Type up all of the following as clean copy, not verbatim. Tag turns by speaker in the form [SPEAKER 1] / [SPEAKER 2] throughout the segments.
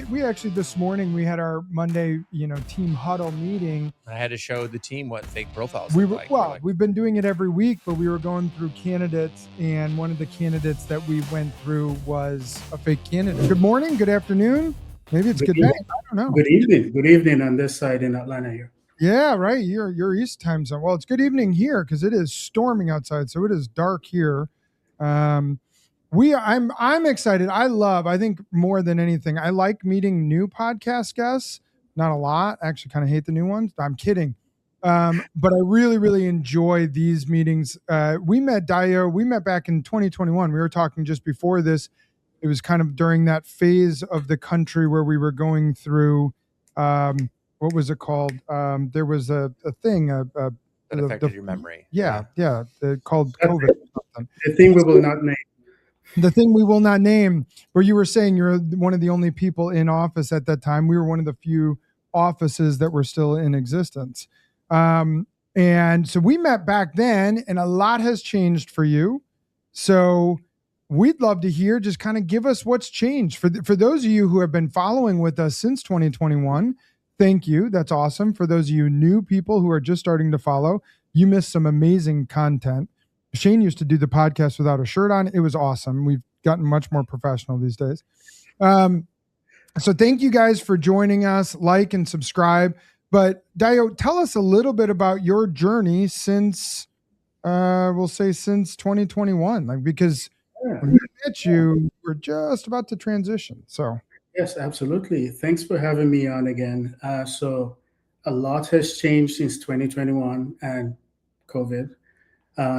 [SPEAKER 1] we actually this morning we had our Monday, team huddle meeting.
[SPEAKER 2] I had to show the team what fake profiles
[SPEAKER 1] We
[SPEAKER 2] look
[SPEAKER 1] were,
[SPEAKER 2] like.
[SPEAKER 1] well, we've been doing it every week, but we were going through candidates, and one of the candidates that we went through was a fake candidate. Good morning, good afternoon. Maybe it's good day. I don't know.
[SPEAKER 3] Good evening. Good evening on this side in Atlanta here.
[SPEAKER 1] Yeah, right. You're East time zone. Well, it's good evening here because it is storming outside, so it is dark here. I'm excited. I think more than anything, I like meeting new podcast guests. Not a lot. I actually kind of hate the new ones. I'm kidding. But I really, really enjoy these meetings. We met Dayo. We met back in 2021. We were talking just before this. It was kind of during that phase of the country where we were going through, what was it called? There was a thing.
[SPEAKER 2] That affected your memory.
[SPEAKER 1] Yeah. Called COVID.
[SPEAKER 3] The thing we will not name.
[SPEAKER 1] The thing we will not name, where you were saying you're one of the only people in office at that time. We were one of the few offices that were still in existence. And so we met back then, and a lot has changed for you. So we'd love to hear, just kind of give us what's changed. For those of you who have been following with us since 2021, thank you. That's awesome. For those of you new people who are just starting to follow, you missed some amazing content. Shane used to do the podcast without a shirt on. It was awesome. We've gotten much more professional these days. So thank you guys for joining us. Like and subscribe. But Dayo, tell us a little bit about your journey since, since 2021. Because when we met you, we're just about to transition. So
[SPEAKER 3] yes, absolutely. Thanks for having me on again. So a lot has changed since 2021 and COVID.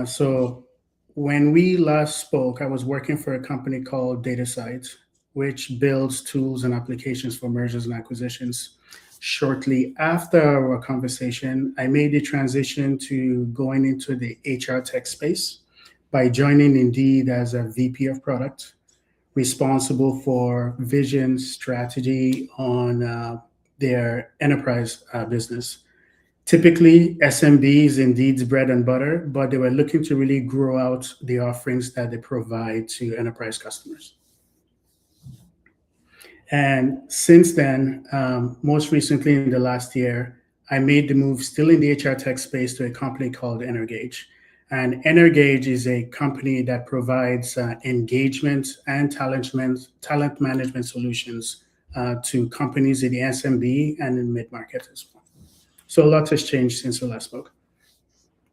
[SPEAKER 3] So when we last spoke, I was working for a company called DataSight, which builds tools and applications for mergers and acquisitions. Shortly after our conversation, I made the transition to going into the HR tech space by joining Indeed as a VP of product, responsible for vision strategy on their enterprise business. Typically, SMB is Indeed's bread and butter, but they were looking to really grow out the offerings that they provide to enterprise customers. And since then, most recently in the last year, I made the move still in the HR tech space to a company called Energage. And Energage is a company that provides engagement and talent management solutions to companies in the SMB and in mid-market as well. So a lot has changed since we last spoke.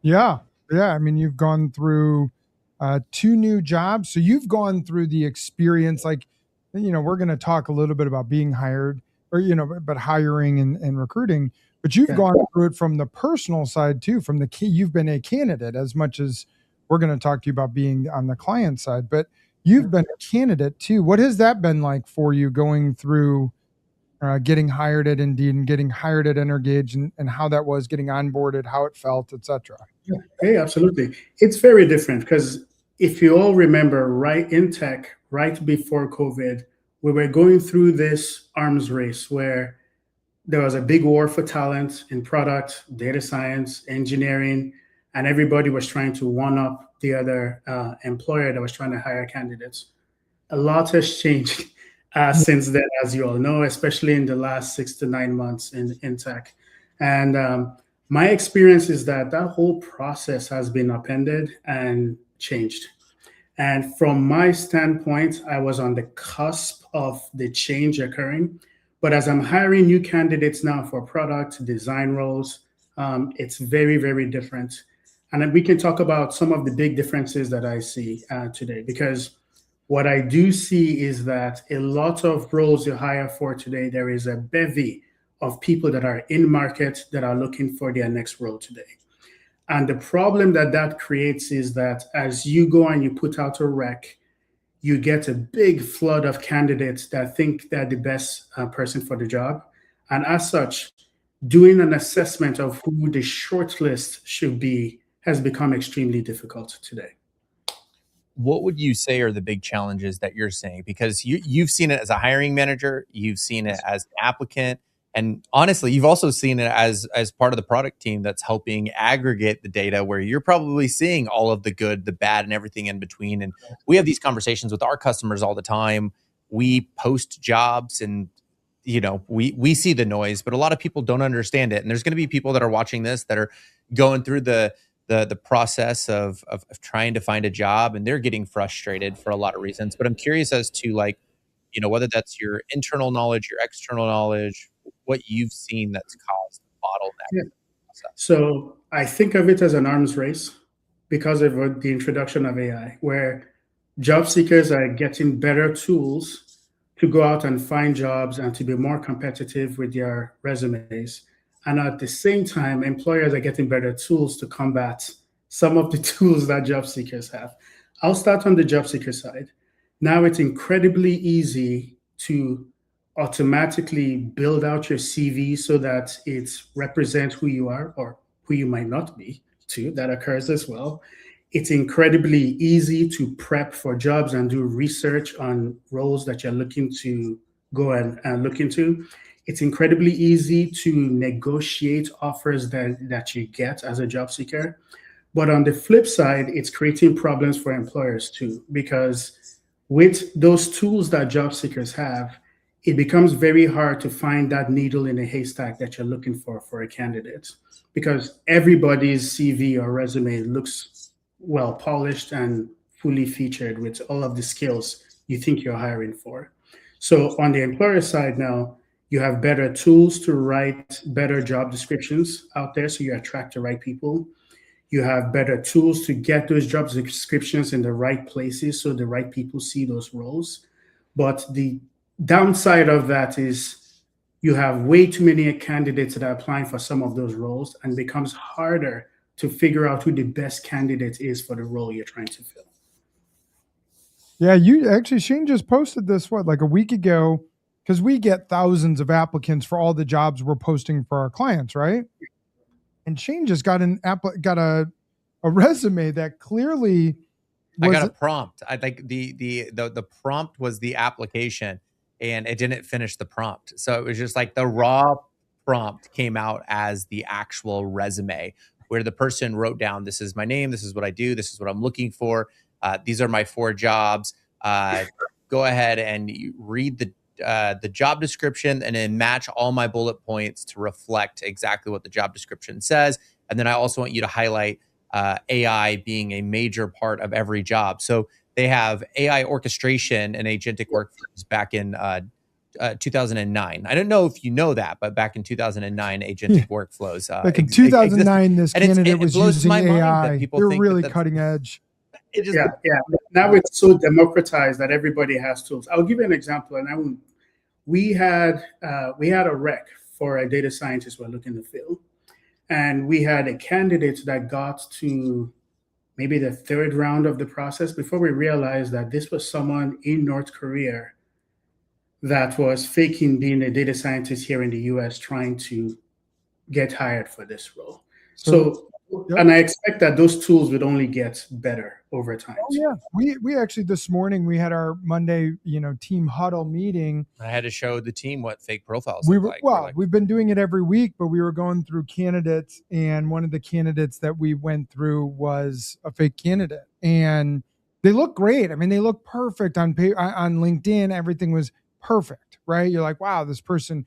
[SPEAKER 1] Yeah. I mean, you've gone through 2 new jobs. So you've gone through the experience, we're going to talk a little bit about being hired or, but hiring and recruiting, but you've gone through it from the personal side too, you've been a candidate as much as we're going to talk to you about being on the client side, but you've been a candidate too. What has that been like for you going through getting hired at Indeed and getting hired at Energage and how that was getting onboarded, how it felt, etc.?
[SPEAKER 3] Yeah, hey, absolutely. It's very different because if you all remember, right in tech, right before COVID, we were going through this arms race where there was a big war for talent in product, data science, engineering, and everybody was trying to one-up the other employer that was trying to hire candidates. A lot has changed since then, as you all know, especially in the last 6 to 9 months in tech. And my experience is that whole process has been upended and changed. And from my standpoint, I was on the cusp of the change occurring. But as I'm hiring new candidates now for product design roles, it's very, very different. And then we can talk about some of the big differences that I see today, because what I do see is that a lot of roles you hire for today, there is a bevy of people that are in market that are looking for their next role today. And the problem that creates is that as you go and you put out a rec, you get a big flood of candidates that think they're the best person for the job. And as such, doing an assessment of who the shortlist should be has become extremely difficult today.
[SPEAKER 2] What would you say are the big challenges that you're seeing? Because you've seen it as a hiring manager, you've seen it as an applicant, and honestly, you've also seen it as part of the product team that's helping aggregate the data, where you're probably seeing all of the good, the bad, and everything in between. And we have these conversations with our customers all the time. We post jobs, and we see the noise, but a lot of people don't understand it. And there's going to be people that are watching this that are going through the process of trying to find a job, and they're getting frustrated for a lot of reasons. But I'm curious as to, like, whether that's your internal knowledge, your external knowledge, what you've seen that's caused bottleneck.
[SPEAKER 3] Yeah. So I think of it as an arms race because of the introduction of AI, where job seekers are getting better tools to go out and find jobs and to be more competitive with their resumes. And at the same time, employers are getting better tools to combat some of the tools that job seekers have. I'll start on the job seeker side. Now it's incredibly easy to automatically build out your CV so that it represents who you are or who you might not be, too. That occurs as well. It's incredibly easy to prep for jobs and do research on roles that you're looking to go and look into. It's incredibly easy to negotiate offers that you get as a job seeker. But on the flip side, it's creating problems for employers too, because with those tools that job seekers have, it becomes very hard to find that needle in a haystack that you're looking for a candidate, because everybody's CV or resume looks well polished and fully featured with all of the skills you think you're hiring for. So on the employer side now, you have better tools to write better job descriptions out there so you attract the right people. You have better tools to get those job descriptions in the right places so the right people see those roles. But the downside of that is you have way too many candidates that are applying for some of those roles, and it becomes harder to figure out who the best candidate is for the role you're trying to fill.
[SPEAKER 1] Yeah, you actually, Shane just posted this, like a week ago, because we get thousands of applicants for all the jobs we're posting for our clients, right? And Shane just got a resume that clearly
[SPEAKER 2] I got a prompt. I think the prompt was the application, and it didn't finish the prompt. So it was just like the raw prompt came out as the actual resume, where the person wrote down, this is my name, this is what I do, this is what I'm looking for, these are my 4 jobs. Go ahead and read the job description and then match all my bullet points to reflect exactly what the job description says. And then I also want you to highlight AI being a major part of every job. So they have AI orchestration and agentic workflows back in 2009. I don't know if you know that, but back in 2009, agentic workflows.
[SPEAKER 1] Like in 2009, this candidate was using AI. They're really cutting edge.
[SPEAKER 3] Yeah. Now it's so democratized that everybody has tools. I'll give you an example. And we had a rec for a data scientist we're looking to fill. And we had a candidate that got to maybe the 3rd round of the process before we realized that this was someone in North Korea that was faking being a data scientist here in the US trying to get hired for this role. So yep. And I expect that those tools would only get better over time.
[SPEAKER 1] Oh, yeah. We actually this morning we had our Monday, team huddle meeting.
[SPEAKER 2] I had to show the team what fake profiles look like.
[SPEAKER 1] Well, we've been doing it every week, but we were going through candidates, and one of the candidates that we went through was a fake candidate, and they look great. I mean, they look perfect on LinkedIn. Everything was perfect, right? You're like, wow, this person,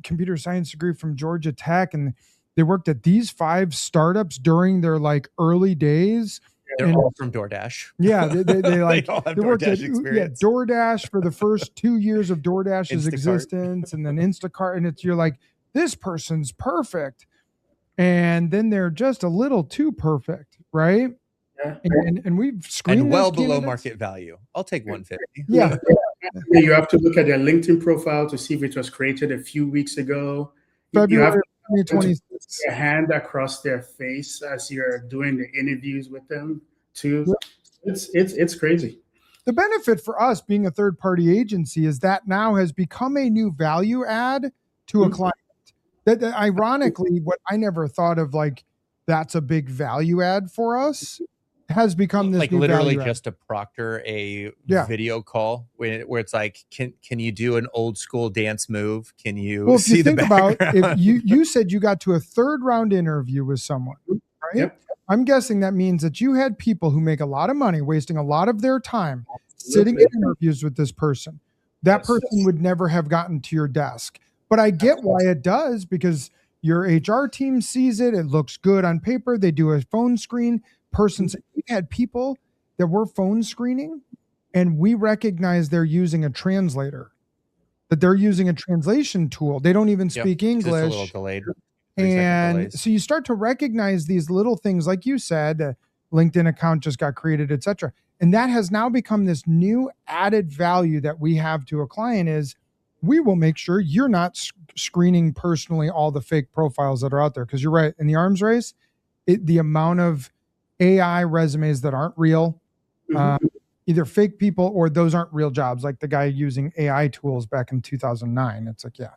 [SPEAKER 1] computer science degree from Georgia Tech, and they worked at these 5 startups during their early days.
[SPEAKER 2] They're all from DoorDash.
[SPEAKER 1] Yeah, they
[SPEAKER 2] all have
[SPEAKER 1] worked at
[SPEAKER 2] experience.
[SPEAKER 1] DoorDash for the first 2 years of DoorDash's existence, and then Instacart, and you're like, this person's perfect, and then they're just a little too perfect, right?
[SPEAKER 3] Yeah.
[SPEAKER 1] And we've screened
[SPEAKER 2] and well below market value. I'll take 150.
[SPEAKER 1] Yeah.
[SPEAKER 3] You have to look at their LinkedIn profile to see if it was created a few weeks ago.
[SPEAKER 1] February
[SPEAKER 3] 2020. Your hand across their face as you're doing the interviews with them too. It's crazy.
[SPEAKER 1] The benefit for us being a third-party agency is that now has become a new value add to a client. That ironically, what I never thought of, that's a big value add for us, has become this new
[SPEAKER 2] literally
[SPEAKER 1] value
[SPEAKER 2] just
[SPEAKER 1] add.
[SPEAKER 2] to proctor a video call where it's like, can you do an old school dance move? Can you
[SPEAKER 1] if
[SPEAKER 2] see
[SPEAKER 1] you
[SPEAKER 2] the
[SPEAKER 1] think
[SPEAKER 2] background?
[SPEAKER 1] about if you said you got to a 3rd round interview with someone, right?
[SPEAKER 3] Yep.
[SPEAKER 1] I'm guessing that means that you had people who make a lot of money wasting a lot of their time sitting in interviews with this person, that person would never have gotten to your desk. But I get why it does, because your HR team sees it. It looks good on paper. They do a phone screen. We've had people that we're phone screening and we recognize they're using a translator, that they're using a translation tool. They don't even speak English.
[SPEAKER 2] Just a little delayed.
[SPEAKER 1] And so you start to recognize these little things, like you said, LinkedIn account just got created, etc. And that has now become this new added value that we have to a client is we will make sure you're not screening personally all the fake profiles that are out there. Because you're right, in the arms race, the amount of AI resumes that aren't real, either fake people or those aren't real jobs, like the guy using AI tools back in 2009. It's like, yeah.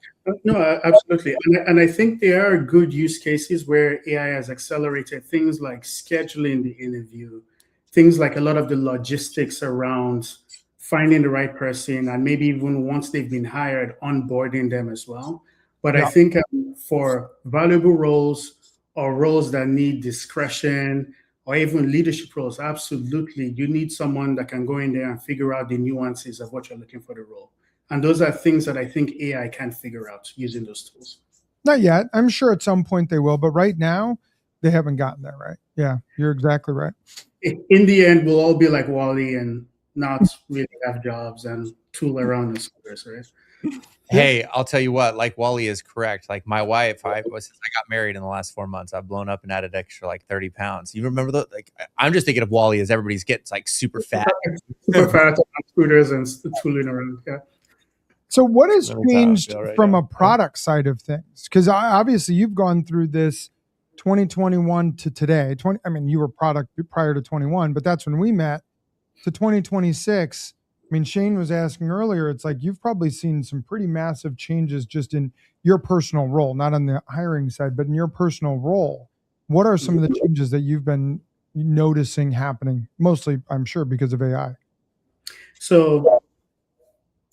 [SPEAKER 3] No, absolutely. And I think there are good use cases where AI has accelerated things like scheduling the interview, things like a lot of the logistics around finding the right person, and maybe even once they've been hired, onboarding them as well. But I think for valuable roles or roles that need discretion or even leadership roles, absolutely, you need someone that can go in there and figure out the nuances of what you're looking for the role. And those are things that I think AI can figure out using those tools.
[SPEAKER 1] Not yet. I'm sure at some point they will, but right now they haven't gotten there right. Yeah, you're exactly right.
[SPEAKER 3] In the end, we'll all be like Wally and not really have jobs and tool around us, right?
[SPEAKER 2] Hey, I'll tell you what, like Wally is correct. Like my wife, since I got married in the last 4 months, I've blown up and added extra like 30 pounds. You remember that? Like, I'm just thinking of Wally as everybody's gets like super fat.
[SPEAKER 3] Super fat on scooters and tooling around. Yeah.
[SPEAKER 1] So what has changed from a product side of things? Because obviously you've gone through this 2021 to today. You were product prior to 21, but that's when we met, to 2026. I mean, Shane was asking earlier, it's like you've probably seen some pretty massive changes just in your personal role, not on the hiring side, but in your personal role. What are some of the changes that you've been noticing happening? Mostly, I'm sure, because of AI.
[SPEAKER 3] So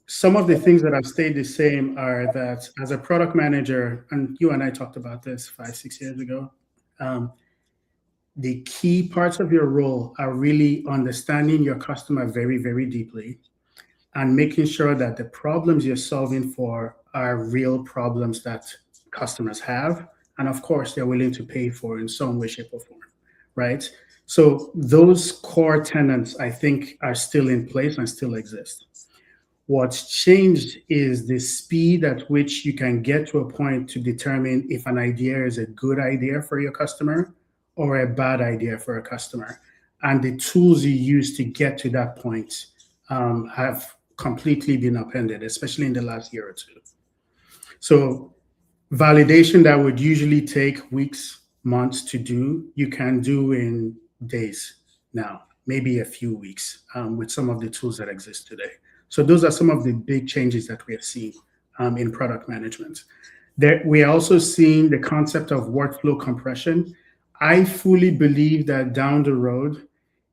[SPEAKER 3] some of the things that have stayed the same are that as a product manager, and you and I talked about this 5-6 years ago, the key parts of your role are really understanding your customer very, very deeply and making sure that the problems you're solving for are real problems that customers have. And of course, they're willing to pay for in some way, shape, or form, right? So those core tenets, I think, are still in place and still exist. What's changed is the speed at which you can get to a point to determine if an idea is a good idea for your customer or a bad idea for a customer. And the tools you use to get to that point have completely been upended, especially in the last year or two. So validation that would usually take weeks, months to do, you can do in days now, maybe a few weeks with some of the tools that exist today. So those are some of the big changes that we have seen in product management. We are also seeing the concept of workflow compression. I fully believe that down the road,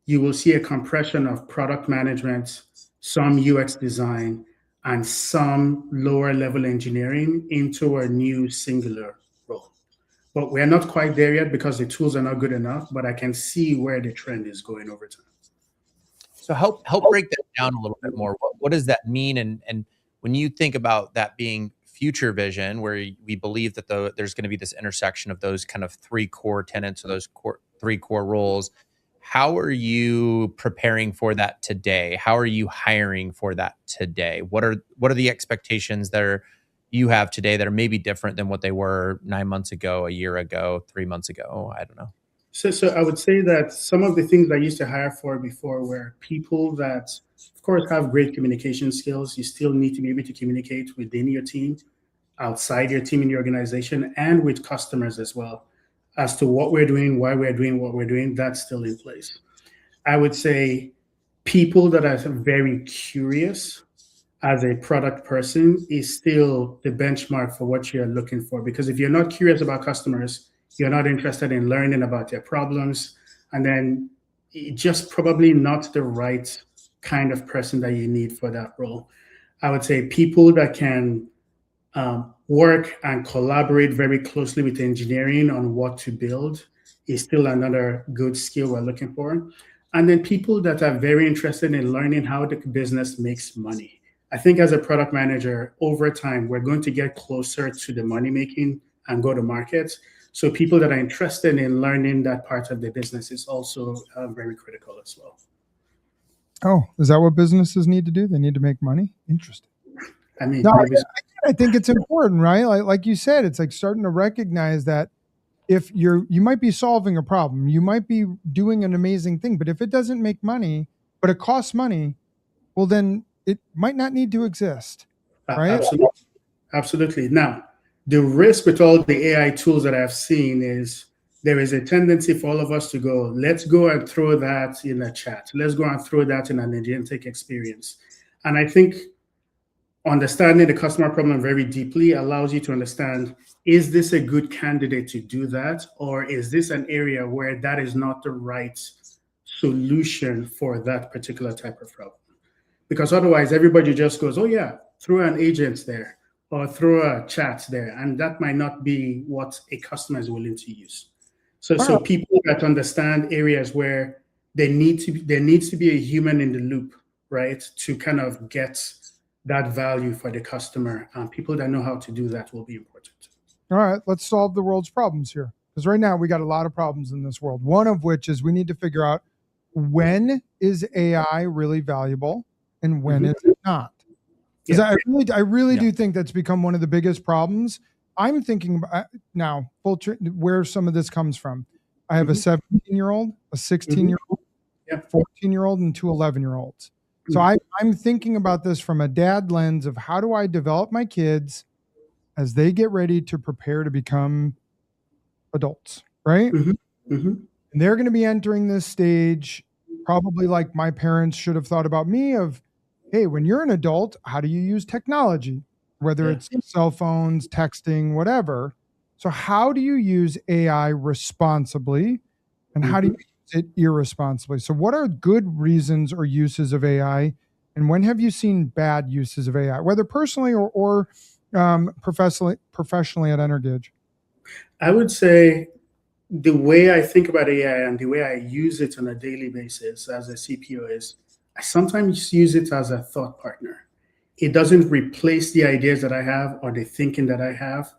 [SPEAKER 3] you will see a compression of product management, some UX design, and some lower level engineering into a new singular role. But we're not quite there yet because the tools are not good enough, but I can see where the trend is going over time.
[SPEAKER 2] So help break that down a little bit more. What does that mean? And when you think about that being future vision, where we believe that there's going to be this intersection of those kind of three core tenets or those three core roles, how are you preparing for that today? How are you hiring for that today? What are the expectations that you have today that are maybe different than what they were 9 months ago, a year ago, 3 months ago? I don't know.
[SPEAKER 3] So I would say that some of the things I used to hire for before were people that, of course, have great communication skills. You still need to be able to communicate within your team, outside your team in your organization, and with customers as well, as to what we're doing, why we're doing what we're doing. That's still in place. I would say people that are very curious as a product person is still the benchmark for what you're looking for. Because if you're not curious about customers, you're not interested in learning about their problems, and then just probably not the right kind of person that you need for that role. I would say people that can work and collaborate very closely with engineering on what to build is still another good skill we're looking for. And then people that are very interested in learning how the business makes money. I think as a product manager, over time, we're going to get closer to the money making and go to market. So people that are interested in learning that part of the business is also very critical as well.
[SPEAKER 1] Oh, is that what businesses need to do? They need to make money? Interesting.
[SPEAKER 3] I mean,
[SPEAKER 1] No,
[SPEAKER 3] maybe
[SPEAKER 1] I think it's important, right? Like you said, it's like starting to recognize that if you might be solving a problem, you might be doing an amazing thing, but if it doesn't make money, but it costs money, well, then it might not need to exist, right?
[SPEAKER 3] absolutely. Absolutely. Now, the risk with all the AI tools that I've seen is there is a tendency for all of us to go, let's go and throw that in a chat. Let's go and throw that in an agentic experience. And I think understanding the customer problem very deeply allows you to understand, is this a good candidate to do that? Or is this an area where that is not the right solution for that particular type of problem? Because otherwise everybody just goes, oh yeah, throw an agent there or throw a chat there. And that might not be what a customer is willing to use. So people that understand areas where there needs to be a human in the loop, right? To kind of get that value for the customer. People that know how to do that will be important.
[SPEAKER 1] All right, let's solve the world's problems here. Because right now we got a lot of problems in this world. One of which is we need to figure out, when is AI really valuable and when is it not? Because I really do think that's become one of the biggest problems. I'm thinking about now, where some of this comes from. I have a 17-year-old, a 16-year-old, 14-year-old, and two 11-year-olds. So I'm thinking about this from a dad lens of how do I develop my kids as they get ready to prepare to become adults, right? And they're going to be entering this stage probably like my parents should have thought about me of, hey, when you're an adult, how do you use technology? Whether it's cell phones, texting, whatever. So how do you use AI responsibly and how do you use it irresponsibly? So what are good reasons or uses of AI? And when have you seen bad uses of AI, whether personally or professionally at Energage?
[SPEAKER 3] I would say the way I think about AI and the way I use it on a daily basis as a CPO is I sometimes use it as a thought partner. It doesn't replace the ideas that I have or the thinking that I have,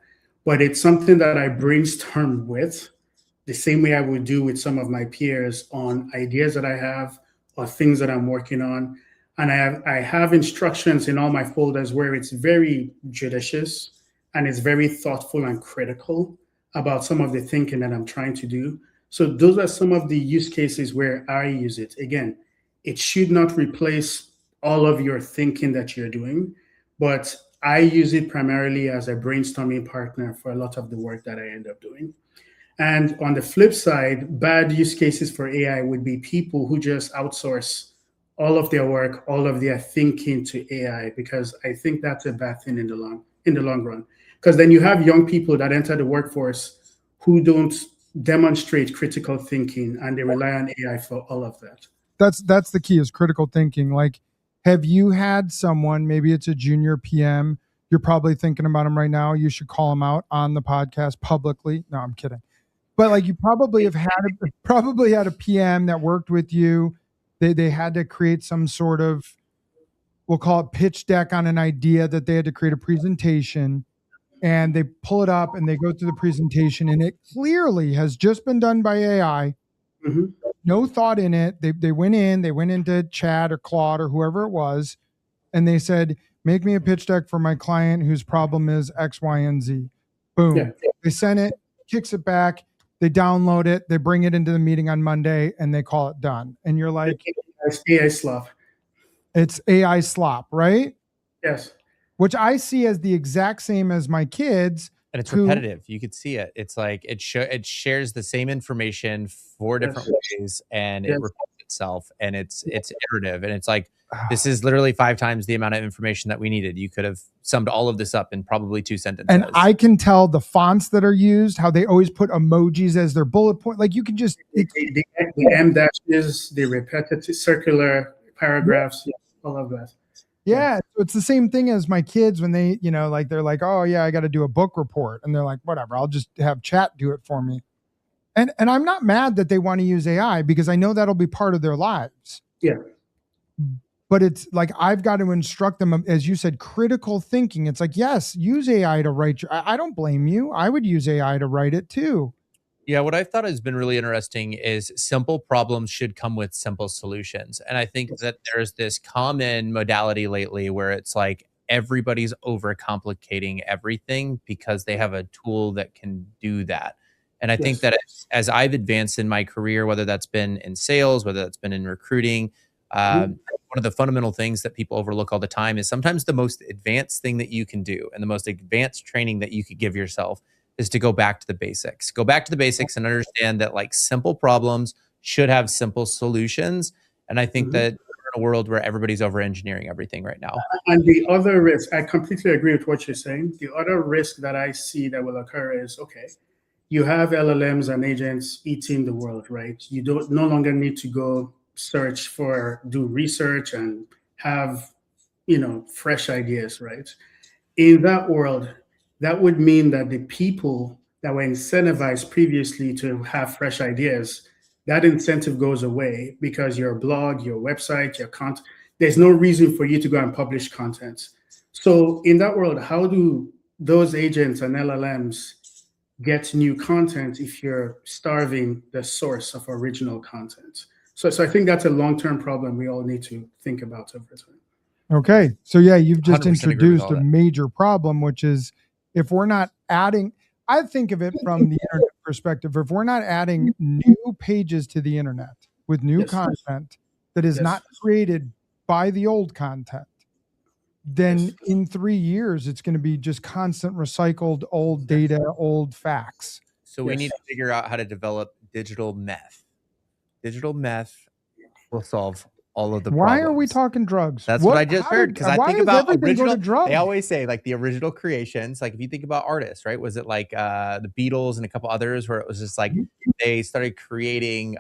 [SPEAKER 3] but it's something that I brainstorm with the same way I would do with some of my peers on ideas that I have or things that I'm working on. And I have instructions in all my folders where it's very judicious and it's very thoughtful and critical about some of the thinking that I'm trying to do. So those are some of the use cases where I use it. Again, it should not replace all of your thinking that you're doing, but I use it primarily as a brainstorming partner for a lot of the work that I end up doing. And on the flip side, bad use cases for AI would be people who just outsource all of their work, all of their thinking to AI, because I think that's a bad thing in the long run. Because then you have young people that enter the workforce who don't demonstrate critical thinking and they rely on AI for all of that.
[SPEAKER 1] That's the key, is critical thinking. Like, have you had someone, maybe it's a junior PM, you're probably thinking about them right now, you should call them out on the podcast publicly. No, I'm kidding. But like, you probably have had a PM that worked with you. They had to create some sort of, we'll call it pitch deck on an idea that they had to create a presentation, and they pull it up and they go through the presentation and it clearly has just been done by AI. No thought in it. They went into Chat or Claude or whoever it was, and they said, make me a pitch deck for my client whose problem is X, Y, and Z. Boom. Yeah. They send it, kicks it back, they download it, they bring it into the meeting on Monday, and they call it done. And you're like,
[SPEAKER 3] it's AI slop.
[SPEAKER 1] It's AI slop, right?
[SPEAKER 3] Yes.
[SPEAKER 1] Which I see as the exact same as my kids.
[SPEAKER 2] And it's repetitive. You could see it. It's like it shares the same information 4 different ways, and it repeats itself, and it's iterative, and it's like, this is literally 5 times the amount of information that we needed. You could have summed all of this up in probably 2 sentences.
[SPEAKER 1] And I can tell the fonts that are used, how they always put emojis as their bullet point. Like, you can just
[SPEAKER 3] the M dashes, the repetitive circular paragraphs, all of that.
[SPEAKER 1] Yeah, so it's the same thing as my kids when they, like, they're like, oh yeah, I got to do a book report, and they're like, whatever, I'll just have Chat do it for me. And I'm not mad that they want to use AI, because I know that'll be part of their lives.
[SPEAKER 3] Yeah.
[SPEAKER 1] but it's like I've got to instruct them, as you said, critical thinking. It's like, yes, use AI to write your, I don't blame you. I would use AI to write it too.
[SPEAKER 2] Yeah, what I thought has been really interesting is simple problems should come with simple solutions. And I think
[SPEAKER 3] Yes.
[SPEAKER 2] that there's this common modality lately where it's like everybody's overcomplicating everything because they have a tool that can do that. And I think
[SPEAKER 3] Yes.
[SPEAKER 2] that as I've advanced in my career, whether that's been in sales, whether that's been in recruiting, one of the fundamental things that people overlook all the time is sometimes the most advanced thing that you can do and the most advanced training that you could give yourself is to go back to the basics. Go back to the basics and understand that like simple problems should have simple solutions. And I think that we're in a world where everybody's over engineering everything right now.
[SPEAKER 3] And the other risk, I completely agree with what you're saying. The other risk that I see that will occur is, okay, you have LLMs and agents eating the world, right? You don't no longer need to go search for, do research and have, fresh ideas, right? In that world, that would mean that the people that were incentivized previously to have fresh ideas, that incentive goes away because your blog, your website, your content, there's no reason for you to go and publish content. So in that world, how do those agents and LLMs get new content if you're starving the source of original content? So I think that's a long-term problem we all need to think about over time.
[SPEAKER 1] Okay. So yeah, you've just
[SPEAKER 2] 100% agree with
[SPEAKER 1] introduced
[SPEAKER 2] all
[SPEAKER 1] a
[SPEAKER 2] that.
[SPEAKER 1] major problem, which is if we're not adding, I think of it from the internet perspective. If we're not adding new pages to the internet with new
[SPEAKER 3] Yes.
[SPEAKER 1] content that is
[SPEAKER 3] Yes.
[SPEAKER 1] not created by the old content, then
[SPEAKER 3] Yes.
[SPEAKER 1] in 3 years, it's going to be just constant recycled old data, old facts.
[SPEAKER 2] So we
[SPEAKER 3] Yes.
[SPEAKER 2] need to figure out how to develop digital meth. Digital meth will solve all of the
[SPEAKER 1] Why
[SPEAKER 2] problems.
[SPEAKER 1] are we talking drugs?
[SPEAKER 2] That's what I just heard because I
[SPEAKER 1] why
[SPEAKER 2] think
[SPEAKER 1] does
[SPEAKER 2] about
[SPEAKER 1] everything go to
[SPEAKER 2] original.
[SPEAKER 1] drugs?
[SPEAKER 2] They always say like the original creations. Like if you think about artists, right? Was it like the Beatles and a couple others where it was just like they started creating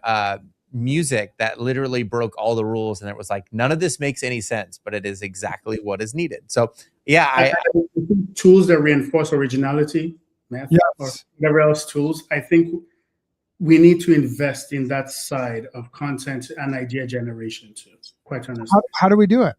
[SPEAKER 2] music that literally broke all the rules, and it was like none of this makes any sense, but it is exactly what is needed. So yeah, I
[SPEAKER 3] tools that reinforce originality, math,
[SPEAKER 1] Yes.
[SPEAKER 3] or whatever else tools. I think we need to invest in that side of content and idea generation too. Quite honestly,
[SPEAKER 1] How do we do it?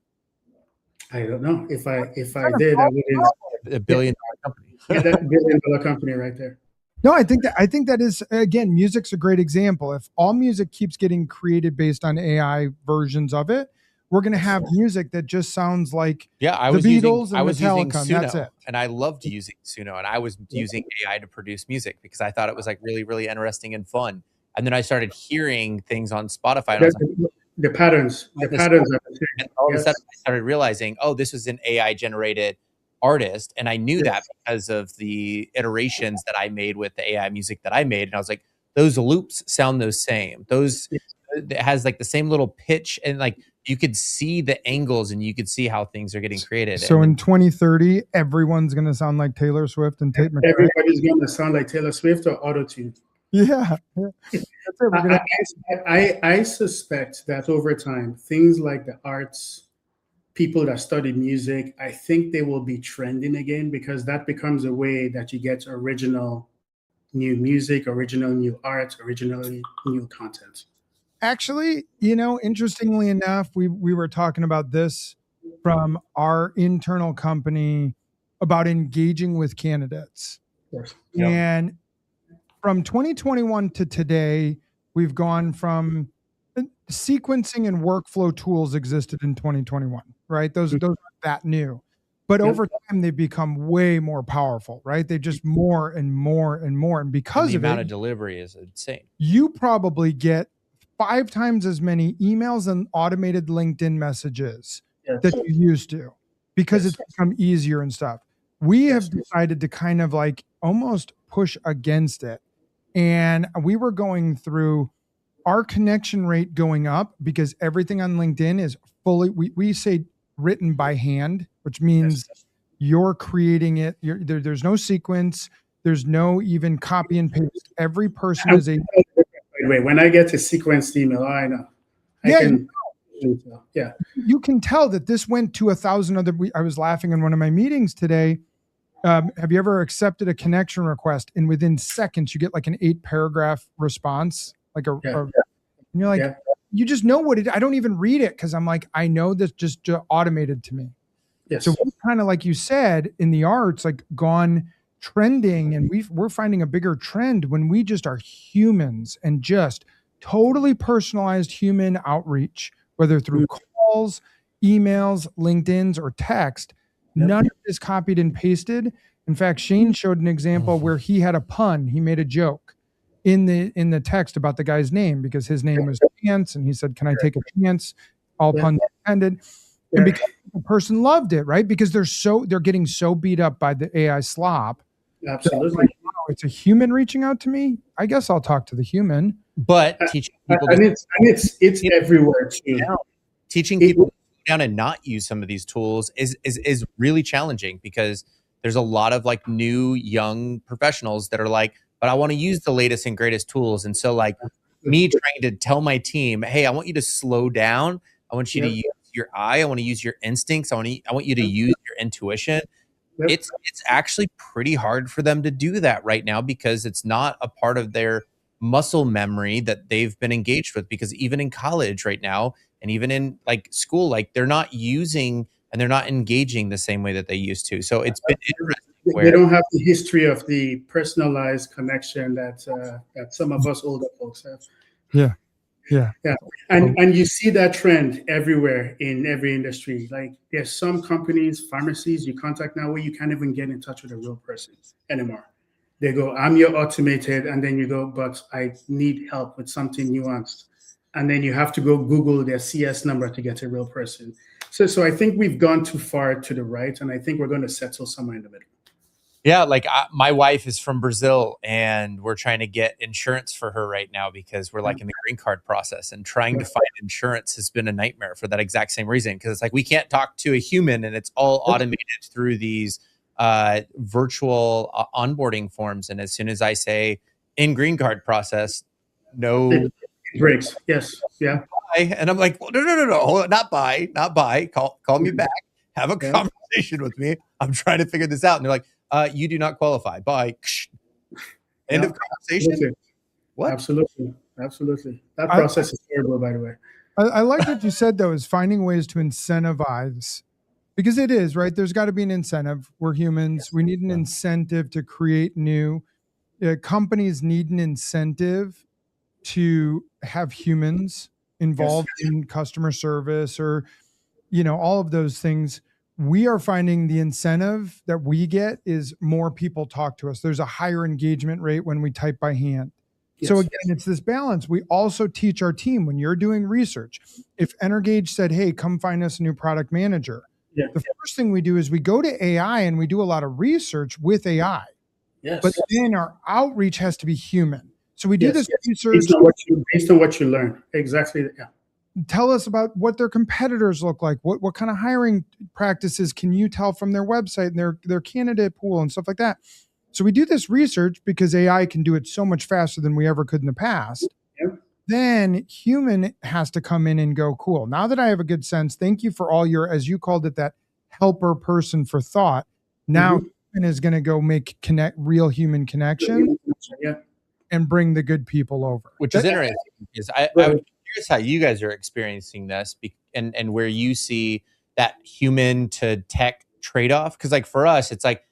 [SPEAKER 3] I don't know. If I did, I wouldn't.
[SPEAKER 2] $1 billion company.
[SPEAKER 3] Get that $1 billion company right there.
[SPEAKER 1] No, I think that is, again, music's a great example. If all music keeps getting created based on AI versions of it, we're going to have music that just sounds like
[SPEAKER 2] Yeah, I
[SPEAKER 1] the
[SPEAKER 2] was
[SPEAKER 1] Beatles
[SPEAKER 2] using
[SPEAKER 1] and Metallica, and that's
[SPEAKER 2] Suno,
[SPEAKER 1] it.
[SPEAKER 2] and I loved using Suno, and I was using AI to produce music because I thought it was like really, really interesting and fun. And then I started hearing things on Spotify, and I was like,
[SPEAKER 3] The patterns.
[SPEAKER 2] and all of a
[SPEAKER 3] Yes.
[SPEAKER 2] sudden I started realizing, oh, this was an AI generated artist, and I knew that because of the iterations that I made with the AI music that I made, and I was like, those loops sound the same. Those it has like the same little pitch, and like you could see the angles and you could see how things are getting created.
[SPEAKER 1] So
[SPEAKER 2] and
[SPEAKER 1] in 2030, everyone's going to sound like Taylor Swift and Tate McRae.
[SPEAKER 3] Everybody's going to sound like Taylor Swift or auto-tune.
[SPEAKER 1] Yeah. That's it. We're gonna,
[SPEAKER 3] I suspect that over time, things like the arts, people that study music, I think they will be trending again because that becomes a way that you get original new music, original new art, originally new content.
[SPEAKER 1] actually, interestingly enough, we were talking about this from our internal company about engaging with candidates.
[SPEAKER 3] Yes.
[SPEAKER 1] And from 2021 to today, we've gone from sequencing and workflow tools existed in 2021, right? Those aren't that new. But over time, they've become way more powerful, right? They just more and more and more. And because
[SPEAKER 2] the
[SPEAKER 1] of
[SPEAKER 2] amount
[SPEAKER 1] it,
[SPEAKER 2] of delivery is insane.
[SPEAKER 1] you probably get 5 times as many emails and automated LinkedIn messages that you used to because it's become easier and stuff. We have decided to kind of like almost push against it. And we were going through our connection rate going up because everything on LinkedIn is fully, we say written by hand, which means you're creating it. There's no sequence. There's no even copy and paste. Every person is a.
[SPEAKER 3] Wait, when I get a sequenced email, I know.
[SPEAKER 1] You can tell that this went to 1,000 other. I was laughing in one of my meetings today. Have you ever accepted a connection request and within seconds you get like an 8-paragraph response, like and you're like, you just know what I don't even read it because I'm like, I know this just automated to me.
[SPEAKER 3] Yes.
[SPEAKER 1] So we kind of, like you said, in the arts, like gone trending, and we're finding a bigger trend when we just are humans and just totally personalized human outreach, whether through calls, emails, LinkedIn's, or text. None of it is copied and pasted. In fact, Shane showed an example where he had a pun. He made a joke in the text about the guy's name because his name was Chance, and he said, "Can I take a chance?" All puns intended. And because the person loved it, right? Because they're getting so beat up by the AI slop.
[SPEAKER 3] Absolutely.
[SPEAKER 1] Like, wow, it's a human reaching out to me. I guess I'll talk to the human.
[SPEAKER 2] But teaching people
[SPEAKER 3] it's everywhere too.
[SPEAKER 2] Teaching people to slow down and not use some of these tools is really challenging because there's a lot of like new young professionals that are like, but I want to use the latest and greatest tools. And so like me trying to tell my team, hey, I want you to slow down. I want you to use your eye. I want to use your instincts. I want you to use your intuition. It's actually pretty hard for them to do that right now because it's not a part of their muscle memory that they've been engaged with. Because even in college right now, and even in like school, like they're not using and they're not engaging the same way that they used to. So it's been interesting.
[SPEAKER 3] They don't have the history of the personalized connection that some of us older folks have.
[SPEAKER 1] Yeah.
[SPEAKER 3] And you see that trend everywhere in every industry. Like there's some companies, pharmacies you contact now where you can't even get in touch with a real person anymore. They go, I'm your automated, and then you go, but I need help with something nuanced. And then you have to go Google their CS number to get a real person. So I think we've gone too far to the right, and I think we're going to settle somewhere in the middle.
[SPEAKER 2] Yeah, like my wife is from Brazil, and we're trying to get insurance for her right now because we're like in the green card process, and trying to find insurance has been a nightmare for that exact same reason. Because it's like we can't talk to a human, and it's all automated through these virtual onboarding forms. And as soon as I say in green card process, no,
[SPEAKER 3] it breaks. Yes, yeah.
[SPEAKER 2] Bye. And I'm like, well, no, hold on, not bye. Call me back. Have a conversation with me. I'm trying to figure this out. And they're like, you do not qualify. Bye. End of conversation.
[SPEAKER 3] Absolutely.
[SPEAKER 2] What?
[SPEAKER 3] Absolutely. That process is terrible, by the way.
[SPEAKER 1] I like what you said, though, is finding ways to incentivize, because it is, right? There's got to be an incentive. We're humans. We need an incentive to create new. Companies need an incentive to have humans involved in customer service or, all of those things. We are finding the incentive that we get is more people talk to us. There's a higher engagement rate when we type by hand. So again, it's this balance. We also teach our team when you're doing research. If Energage said, hey, come find us a new product manager, the first thing we do is we go to AI and we do a lot of research with AI. But then our outreach has to be human. So we do this research
[SPEAKER 3] based on what you learn. Exactly. Yeah.
[SPEAKER 1] Tell us about what their competitors look like. What kind of hiring practices can you tell from their website and their candidate pool and stuff like that? So we do this research because AI can do it so much faster than we ever could in the past. Then human has to come in and go, cool. Now that I have a good sense, thank you for all your, as you called it, that helper person for thought. Now human is going to go real human connection and bring the good people over.
[SPEAKER 2] Which is interesting because I would curious how you guys are experiencing this and where you see that human to tech trade-off. Because like for us, it's like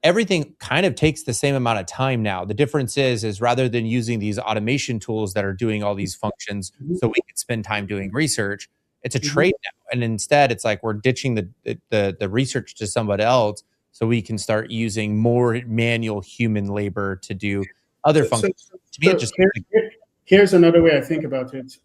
[SPEAKER 2] everything kind of takes the same amount of time now. The difference is rather than using these automation tools that are doing all these functions so we can spend time doing research, it's a trade now. And instead it's like we're ditching the research to somebody else so we can start using more manual human labor to do other functions.
[SPEAKER 3] Here's another way I think about it.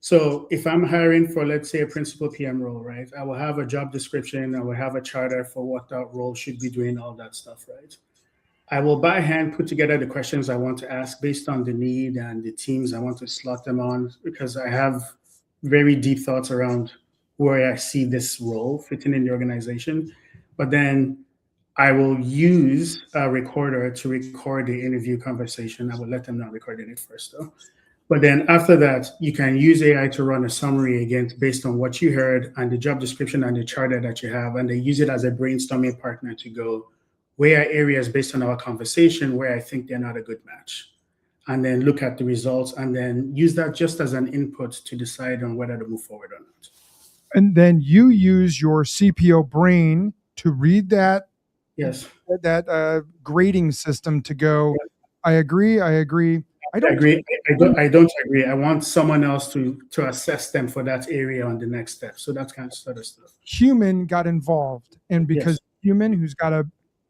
[SPEAKER 3] So if I'm hiring for, let's say, a principal PM role, right? I will have a job description. I will have a charter for what that role should be doing, all that stuff, right? I will by hand put together the questions I want to ask based on the need and the teams I want to slot them on, because I have very deep thoughts around where I see this role fitting in the organization. But then I will use a recorder to record the interview conversation. I will let them know I'm recording it first, though. But then after that, you can use AI to run a summary again based on what you heard and the job description and the charter that you have. And they use it as a brainstorming partner to go, where are areas based on our conversation where I think they're not a good match? and then look at the results, and then use that just as an input to decide on whether to move forward or not.
[SPEAKER 1] And then you use your CPO brain to read that
[SPEAKER 3] Yes.
[SPEAKER 1] grading system to go, I agree. I agree.
[SPEAKER 3] I agree. I don't agree. I want someone else to assess them for that area on the next step. So that's kind of sort of stuff.
[SPEAKER 1] Human got involved, and because human, who's got a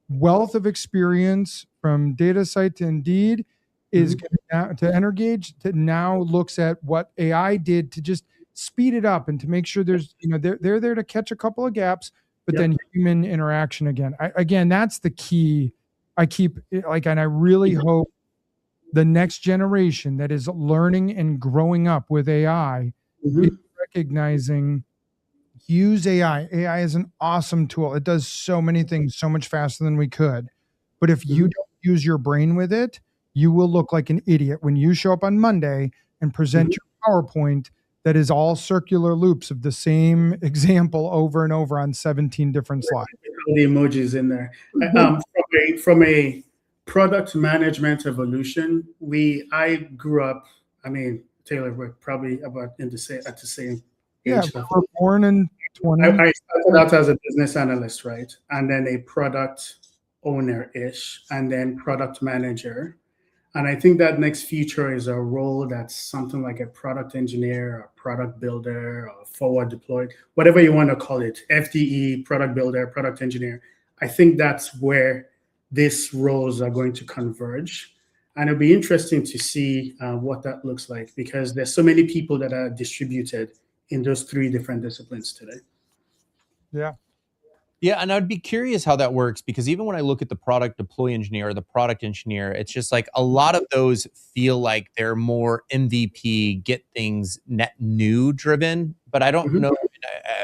[SPEAKER 1] wealth of experience from DataSite to Indeed, is to Energage, that now looks at what AI did to just speed it up and to make sure there's, they're there to catch a couple of gaps, but then human interaction again. Again, that's the key. I keep and I really hope the next generation that is learning and growing up with AI is recognizing, use AI. AI is an awesome tool. It does so many things so much faster than we could. But if you don't use your brain with it, you will look like an idiot when you show up on Monday and present your PowerPoint that is all circular loops of the same example over and over on 17 different slides.
[SPEAKER 3] The emojis in there. From a product management evolution, I grew up, Taylor, we're probably about at the same age.
[SPEAKER 1] We were born in 20.
[SPEAKER 3] I started out as a business analyst, right? And then a product owner-ish, and then product manager. And I think that next future is a role that's something like a product engineer, or product builder, or forward deployed, whatever you want to call it, FDE, product builder, product engineer. I think that's where these roles are going to converge. And it'll be interesting to see what that looks like, because there's so many people that are distributed in those three different disciplines today.
[SPEAKER 2] Yeah, and I'd be curious how that works, because even when I look at the product deploy engineer or the product engineer, it's just like a lot of those feel like they're more MVP, get things net new driven. But I don't know.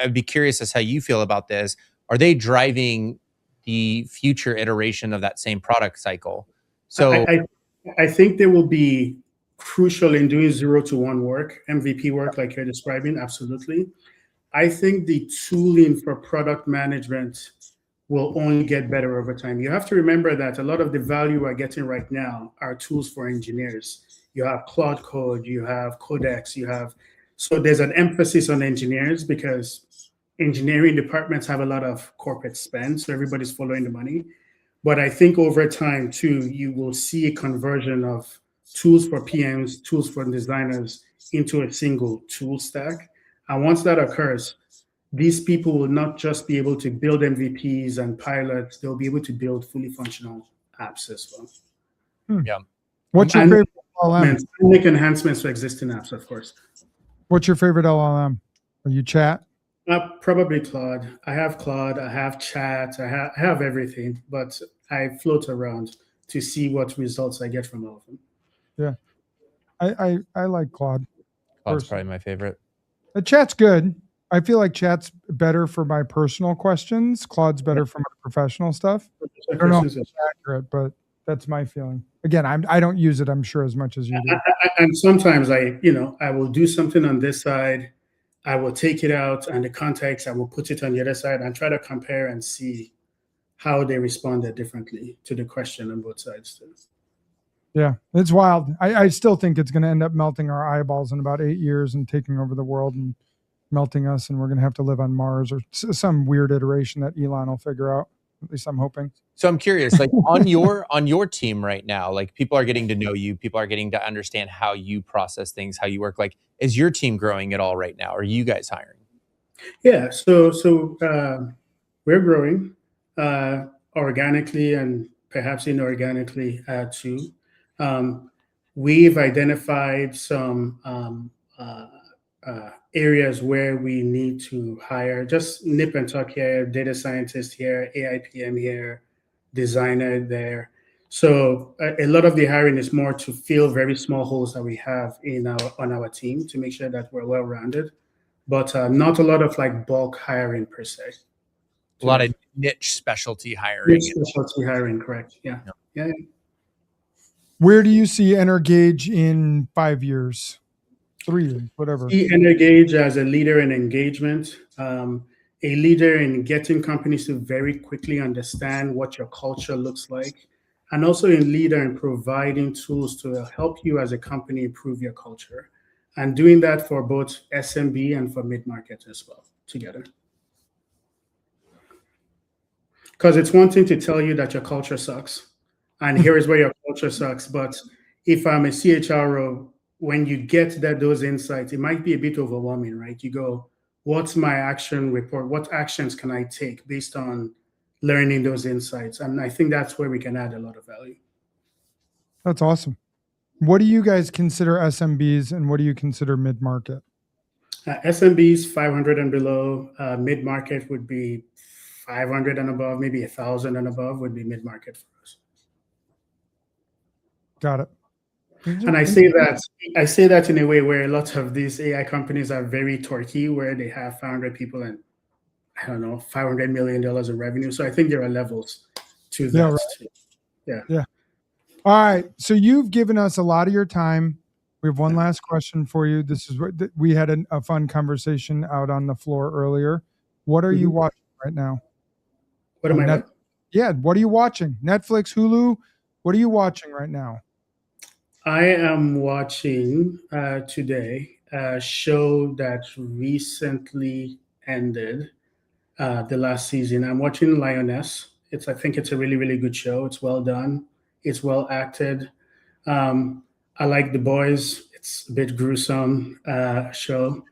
[SPEAKER 2] I'd be curious as how you feel about this. Are they driving the future iteration of that same product cycle? So
[SPEAKER 3] I think they will be crucial in doing 0 to 1 work, MVP work, like you're describing. Absolutely. I think the tooling for product management will only get better over time. You have to remember that a lot of the value we're getting right now are tools for engineers. You have Cloud Code, you have Codex, so there's an emphasis on engineers, because engineering departments have a lot of corporate spend, so everybody's following the money. But I think over time too, you will see a conversion of tools for PMs, tools for designers into a single tool stack. And once that occurs, these people will not just be able to build MVPs and pilots, they'll be able to build fully functional apps as well.
[SPEAKER 2] Yeah.
[SPEAKER 1] What's your favorite LLM?
[SPEAKER 3] Make enhancements to existing apps, of course.
[SPEAKER 1] What's your favorite LLM? Are you Chat?
[SPEAKER 3] Probably Claude. I have Claude, I have Chat, I have everything, but I float around to see what results I get from all of them.
[SPEAKER 1] Yeah. I like Claude.
[SPEAKER 2] Claude's probably my favorite.
[SPEAKER 1] Chat's good. I feel like Chat's better for my personal questions. Claude's better for my professional stuff. I don't know if it's accurate, but that's my feeling. Again, I don't use it, I'm sure, as much as you do.
[SPEAKER 3] And sometimes I will do something on this side, I will take it out, and the context, I will put it on the other side and try to compare and see how they responded differently to the question on both sides too.
[SPEAKER 1] Yeah, it's wild. I still think it's going to end up melting our eyeballs in about 8 years and taking over the world and melting us, and we're going to have to live on Mars or some weird iteration that Elon will figure out. At least I'm hoping.
[SPEAKER 2] So I'm curious, like on your team right now, like people are getting to know you, people are getting to understand how you process things, how you work. Like, is your team growing at all right now? Are you guys hiring?
[SPEAKER 3] Yeah, so we're growing organically and perhaps inorganically too. We've identified some areas where we need to hire, just nip and tuck here, data scientist here, AI PM here, designer there. So a lot of the hiring is more to fill very small holes that we have on our team to make sure that we're well-rounded, but not a lot of like bulk hiring per se.
[SPEAKER 2] A lot of niche specialty hiring.
[SPEAKER 3] Niche specialty hiring, correct. Yeah.
[SPEAKER 1] Where do you see Energage in 5 years, 3 years, whatever?
[SPEAKER 3] See Energage as a leader in engagement, a leader in getting companies to very quickly understand what your culture looks like and also in leader and providing tools to help you as a company improve your culture, and doing that for both SMB and for mid-market as well together. Because it's one thing to tell you that your culture sucks, and here is where your culture sucks. But if I'm a CHRO, when you get those insights, it might be a bit overwhelming, right? You go, what's my action report? What actions can I take based on learning those insights? And I think that's where we can add a lot of value.
[SPEAKER 1] That's awesome. What do you guys consider SMBs and what do you consider mid-market?
[SPEAKER 3] SMBs 500 and below, mid-market would be 500 and above, maybe 1,000 and above would be mid-market for us.
[SPEAKER 1] Got it.
[SPEAKER 3] And I say that in a way where a lot of these AI companies are very torquey, where they have 500 people and I don't know, $500 million of revenue. So I think there are levels to that.
[SPEAKER 1] Yeah, right. Yeah. All right. So you've given us a lot of your time. We have one last question for you. This is what we had a fun conversation out on the floor earlier. What are you watching right now?
[SPEAKER 3] What am I?
[SPEAKER 1] Yeah. What are you watching? Netflix, Hulu. What are you watching right now?
[SPEAKER 3] I am watching today a show that recently ended the last season. I'm watching Lioness. I think it's a really, really good show. It's well done. It's well acted. I like The Boys. It's a bit gruesome show.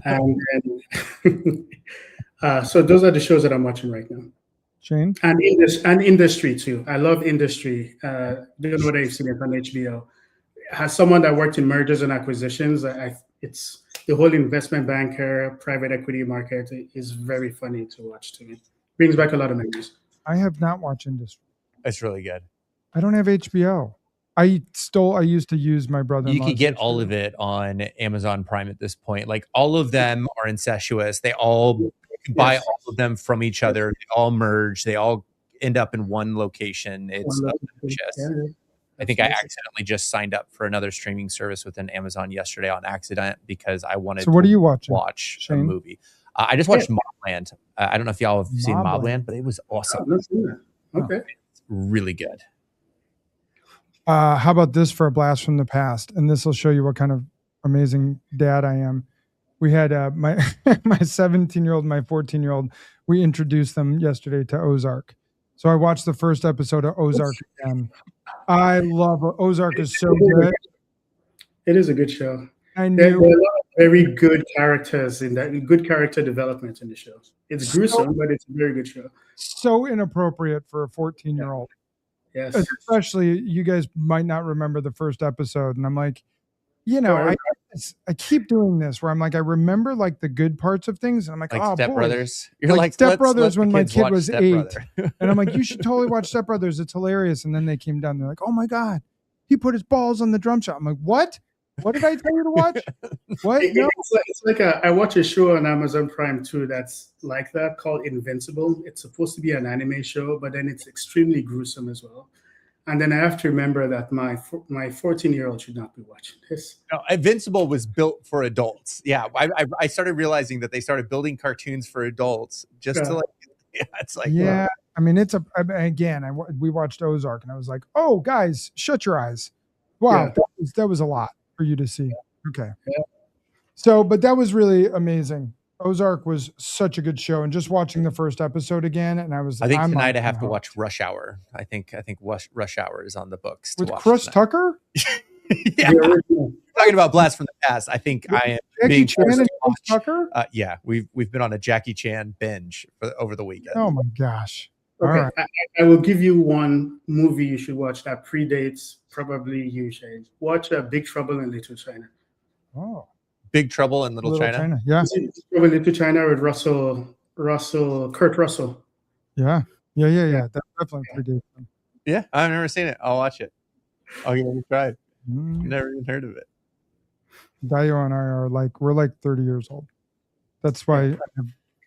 [SPEAKER 3] And then, so those are the shows that I'm watching right now.
[SPEAKER 1] Shane?
[SPEAKER 3] And Industry too. I love Industry. Don't know whether you've seen it on HBO. As someone that worked in mergers and acquisitions, it's the whole investment banker, private equity market is very funny to watch to me. Brings back a lot of memories.
[SPEAKER 1] I have not watched Industry.
[SPEAKER 2] It's really good.
[SPEAKER 1] I don't have HBO. I used to use my brother-in-law's.
[SPEAKER 2] You could get
[SPEAKER 1] HBO.
[SPEAKER 2] all of it on Amazon Prime at this point. Like all of them are incestuous. They all you can buy all of them from each other. They all merge. They all end up in one location. It's delicious. I think I accidentally just signed up for another streaming service within Amazon yesterday on accident because I wanted
[SPEAKER 1] So what are you watching?
[SPEAKER 2] Watch
[SPEAKER 1] Shane?
[SPEAKER 2] a movie. I just watched Mobland. I don't know if y'all have seen Mobland, but it was awesome.
[SPEAKER 3] Okay.
[SPEAKER 2] It's really good.
[SPEAKER 1] How about this for a blast from the past? And this will show you what kind of amazing dad I am. We had my 17-year-old, my 14-year-old, we introduced them yesterday to Ozark. So I watched the first episode of Ozark again. I love Ozark. Is so good.
[SPEAKER 3] It is a good show.
[SPEAKER 1] I knew
[SPEAKER 3] there are a lot of very good characters in that, good character development in the show. It's gruesome, but it's a very good show.
[SPEAKER 1] So inappropriate for a 14-year-old.
[SPEAKER 3] Yes.
[SPEAKER 1] Especially, you guys might not remember the first episode. And I'm like, I keep doing this where I'm like, I remember like the good parts of things. And I'm like, oh,
[SPEAKER 2] Step
[SPEAKER 1] boy.
[SPEAKER 2] Brothers. You're like
[SPEAKER 1] Step Brothers when my kid was 8.
[SPEAKER 2] And
[SPEAKER 1] I'm like, you should totally watch Step Brothers. It's hilarious. And then they came down. They're like, oh my God, he put his balls on the drum shot. I'm like, what? What did I tell you to watch? What? No.
[SPEAKER 3] It's like I watch a show on Amazon Prime too that's like that called Invincible. It's supposed to be an anime show, but then it's extremely gruesome as well. And then I have to remember that my 14-year-old should not be watching this.
[SPEAKER 2] No, Invincible was built for adults. Yeah, I started realizing that they started building cartoons for adults just to like. Yeah, it's like
[SPEAKER 1] yeah. I mean, we watched Ozark, and I was like, oh, guys, shut your eyes. Wow, that was a lot for you to see. Okay.
[SPEAKER 3] Yeah.
[SPEAKER 1] So, but that was really amazing. Ozark was such a good show, and just watching the first episode again, and I was.
[SPEAKER 2] I think tonight I have to watch Rush Hour. I think Rush Hour is on the books
[SPEAKER 1] with Chris Tucker.
[SPEAKER 2] Yeah, talking about blast from the past. I think I am being
[SPEAKER 1] Chan and Chris Tucker.
[SPEAKER 2] Yeah, we've been on a Jackie Chan binge over the weekend.
[SPEAKER 1] Oh my gosh!
[SPEAKER 3] Okay, all right. I will give you one movie you should watch that predates probably you, Shane. Watch Big Trouble in Little China.
[SPEAKER 1] Oh.
[SPEAKER 2] Big Trouble in Little China.
[SPEAKER 1] Yeah.
[SPEAKER 3] Trouble in Little China with Kurt Russell.
[SPEAKER 1] Yeah. That definitely predates him.
[SPEAKER 2] Yeah, I've never seen it. I'll watch it. I'll give it a try. Never even heard of it.
[SPEAKER 1] Dayo and I are we're like 30 years old. That's why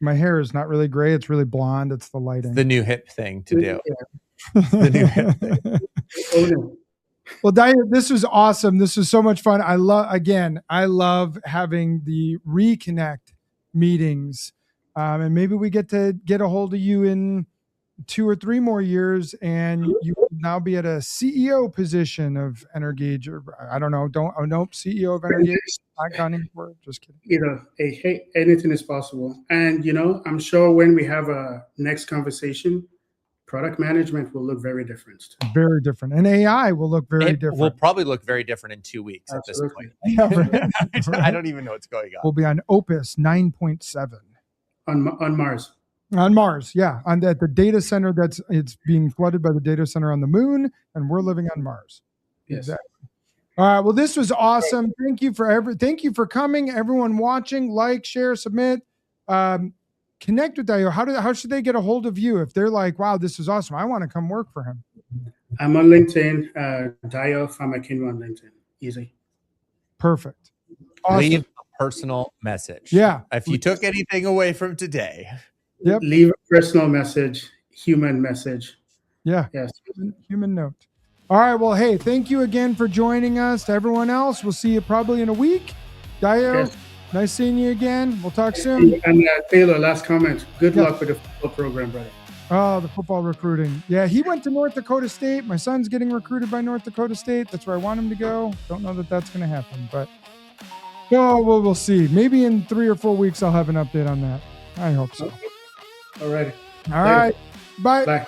[SPEAKER 1] my hair is not really gray. It's really blonde. It's the lighting.
[SPEAKER 2] The new hip thing to do. The new hip thing.
[SPEAKER 1] Well, Dayo, this was awesome. This was so much fun. I love having the reconnect meetings. And maybe we get to get a hold of you in 2 or 3 more years, and you will now be at a CEO position of Energage. Or I don't know. Nope. CEO of Energage. Not gunning for it. Just kidding.
[SPEAKER 3] Hey, anything is possible. And I'm sure when we have a next conversation, product management will look very different.
[SPEAKER 1] Very different, and AI will look very
[SPEAKER 2] It
[SPEAKER 1] different.
[SPEAKER 2] will probably look very different in 2 weeks
[SPEAKER 3] Absolutely.
[SPEAKER 2] at this point.
[SPEAKER 1] Yeah, right.
[SPEAKER 2] I don't even know what's going on.
[SPEAKER 1] We'll be on Opus 9.7
[SPEAKER 3] On Mars.
[SPEAKER 1] on Mars. Yeah, on the data center it's being flooded by the data center on the moon, and we're living on Mars.
[SPEAKER 3] Yes.
[SPEAKER 1] Exactly. All right. Well, this was awesome. Thank you for coming. Everyone watching, like, share, submit. Connect with Dayo. How should they get a hold of you if they're like, wow, this is awesome, I want to come work for him?
[SPEAKER 3] I'm on LinkedIn, Dayo Famakinwa on LinkedIn. Easy.
[SPEAKER 1] Perfect. Awesome.
[SPEAKER 2] Leave a personal message.
[SPEAKER 1] Yeah.
[SPEAKER 2] If you took anything away from today.
[SPEAKER 1] Yep.
[SPEAKER 3] Leave a personal message, human message.
[SPEAKER 1] Yeah.
[SPEAKER 3] Yes.
[SPEAKER 1] Human note. All right. Well, hey, thank you again for joining us. To everyone else, we'll see you probably in a week. Dayo,
[SPEAKER 3] Yes.
[SPEAKER 1] nice seeing you again. We'll talk soon.
[SPEAKER 3] And Taylor, last comment. Good luck with the football program, brother.
[SPEAKER 1] Oh, the football recruiting. Yeah, he went to North Dakota State. My son's getting recruited by North Dakota State. That's where I want him to go. Don't know that that's going to happen, but we'll see. Maybe in 3 or 4 weeks, I'll have an update on that. I hope so.
[SPEAKER 3] All right.
[SPEAKER 1] All right. Bye.
[SPEAKER 3] Bye.